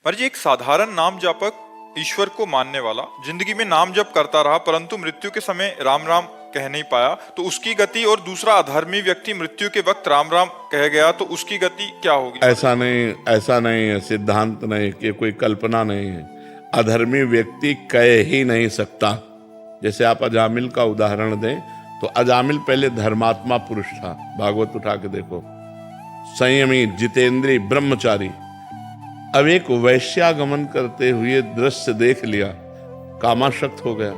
पर जी एक साधारण नाम जापक ईश्वर को मानने वाला जिंदगी में नाम जप करता रहा परंतु मृत्यु के समय राम राम कह नहीं पाया तो उसकी गति, और दूसरा अधर्मी व्यक्ति मृत्यु के वक्त राम राम कह गया तो उसकी गति क्या होगी? ऐसा नहीं है, सिद्धांत नहीं कि कोई कल्पना नहीं है। अधर्मी व्यक्ति कह ही नहीं सकता। जैसे आप अजामिल का उदाहरण दें तो अजामिल पहले धर्मात्मा पुरुष था, भागवत उठा के देखो, संयमी, जितेंद्रीय, ब्रह्मचारी। अब एक वैश्यागमन करते हुए दृश्य देख लिया, कामाशक्त हो गया,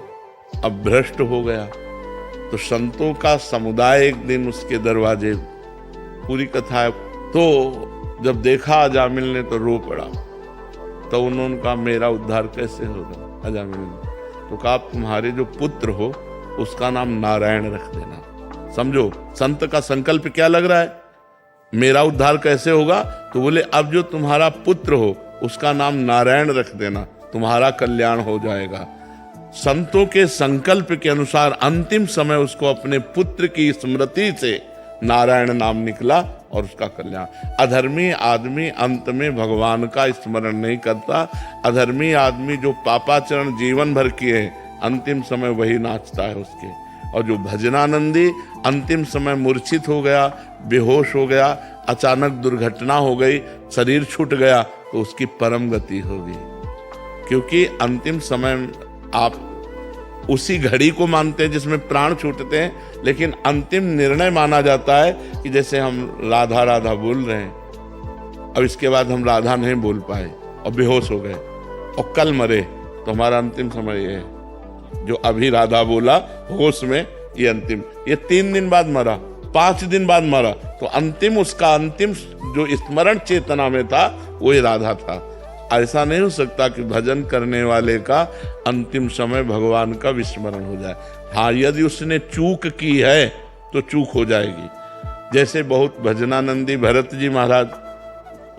अब भ्रष्ट हो गया। तो संतों का समुदाय एक दिन उसके दरवाजे, पूरी कथा है। तो जब देखा अजामिल ने तो रो पड़ा। तो उन्होंने कहा मेरा उद्धार कैसे होगा? अजामिल ने तो कहा तुम्हारे जो पुत्र हो उसका नाम नारायण रख देना। समझो संत का संकल्प क्या लग रहा है, मेरा उद्धार कैसे होगा? तो बोले अब जो तुम्हारा पुत्र हो उसका नाम नारायण रख देना, तुम्हारा कल्याण हो जाएगा। संतों के संकल्प के अनुसार अंतिम समय उसको अपने पुत्र की स्मृति से नारायण नाम निकला और उसका कल्याण। अधर्मी आदमी अंत में भगवान का स्मरण नहीं करता। अधर्मी आदमी जो पापाचरण जीवन भर किए अंतिम समय वही नाचता है उसके। और जो भजनानंदी अंतिम समय मूर्छित हो गया, बेहोश हो गया, अचानक दुर्घटना हो गई, शरीर छूट गया, तो उसकी परम गति होगी। क्योंकि अंतिम समय आप उसी घड़ी को मानते हैं जिसमें प्राण छूटते हैं, लेकिन अंतिम निर्णय माना जाता है कि जैसे हम राधा राधा बोल रहे हैं, अब इसके बाद हम राधा नहीं बोल पाए और बेहोश हो गए और कल मरे, तो हमारा अंतिम समय ये है। जो अभी राधा बोला होश में, ये अंतिम। ये 3 दिन बाद मरा, 5 दिन बाद मरा, तो अंतिम उसका अंतिम जो स्मरण चेतना में था वो ये राधा था। ऐसा नहीं हो सकता कि भजन करने वाले का अंतिम समय भगवान का विस्मरण हो जाए। हाँ, यदि उसने चूक की है तो चूक हो जाएगी। जैसे बहुत भजनानंदी भरत जी महाराज,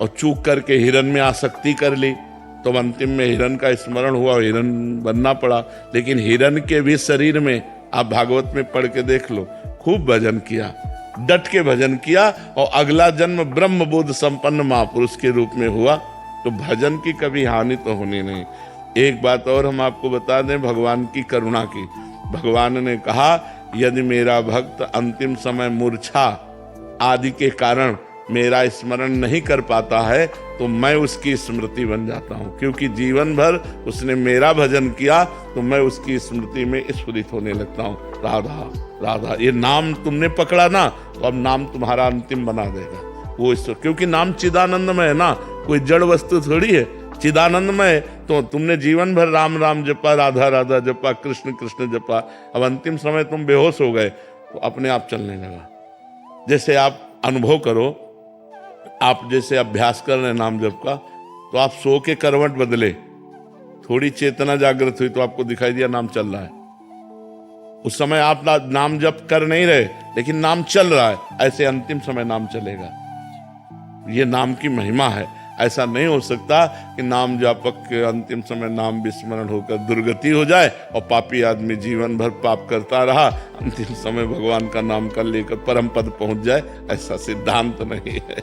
और चूक करके हिरण में आसक्ति कर ली, तो अंतिम में हिरण का स्मरण हुआ, हिरण बनना पड़ा। लेकिन हिरण के भी शरीर में, आप भागवत में पढ़ के देख लो, खूब भजन किया, डट के भजन किया, और अगला जन्म ब्रह्म बोध संपन्न महापुरुष के रूप में हुआ। तो भजन की कभी हानि तो होनी नहीं। एक बात और हम आपको बता दें भगवान की करुणा की। भगवान ने कहा यदि मेरा भक्त अंतिम समय मूर्छा आदि के कारण मेरा स्मरण नहीं कर पाता है तो मैं उसकी स्मृति बन जाता हूँ। क्योंकि जीवन भर उसने मेरा भजन किया तो मैं उसकी स्मृति में स्फुरित होने लगता हूँ। राधा राधा, ये नाम तुमने पकड़ा ना, तो अब नाम तुम्हारा अंतिम बना देगा वो ईश्वर। क्योंकि नाम चिदानंदमय है ना, कोई जड़ वस्तु थोड़ी है, चिदानंदमय। तो तुमने जीवन भर राम राम जपा, राधा राधा जपा, कृष्ण कृष्ण जपा, अब अंतिम समय तुम बेहोश हो गए तो अपने आप चलने लगा। जैसे आप अनुभव करो, आप जैसे अभ्यास कर रहे हैं नाम जप का, तो आप सो के करवट बदले, थोड़ी चेतना जागृत हुई तो आपको दिखाई दिया नाम चल रहा है। उस समय आप नाम जप कर नहीं रहे लेकिन नाम चल रहा है, ऐसे अंतिम समय नाम चलेगा। ये नाम की महिमा है। ऐसा नहीं हो सकता कि नाम जापक के अंतिम समय नाम विस्मरण होकर दुर्गति हो जाए और पापी आदमी जीवन भर पाप करता रहा, अंतिम समय भगवान का नाम कर लेकर परम पद पहुंच जाए। ऐसा सिद्धांत नहीं है।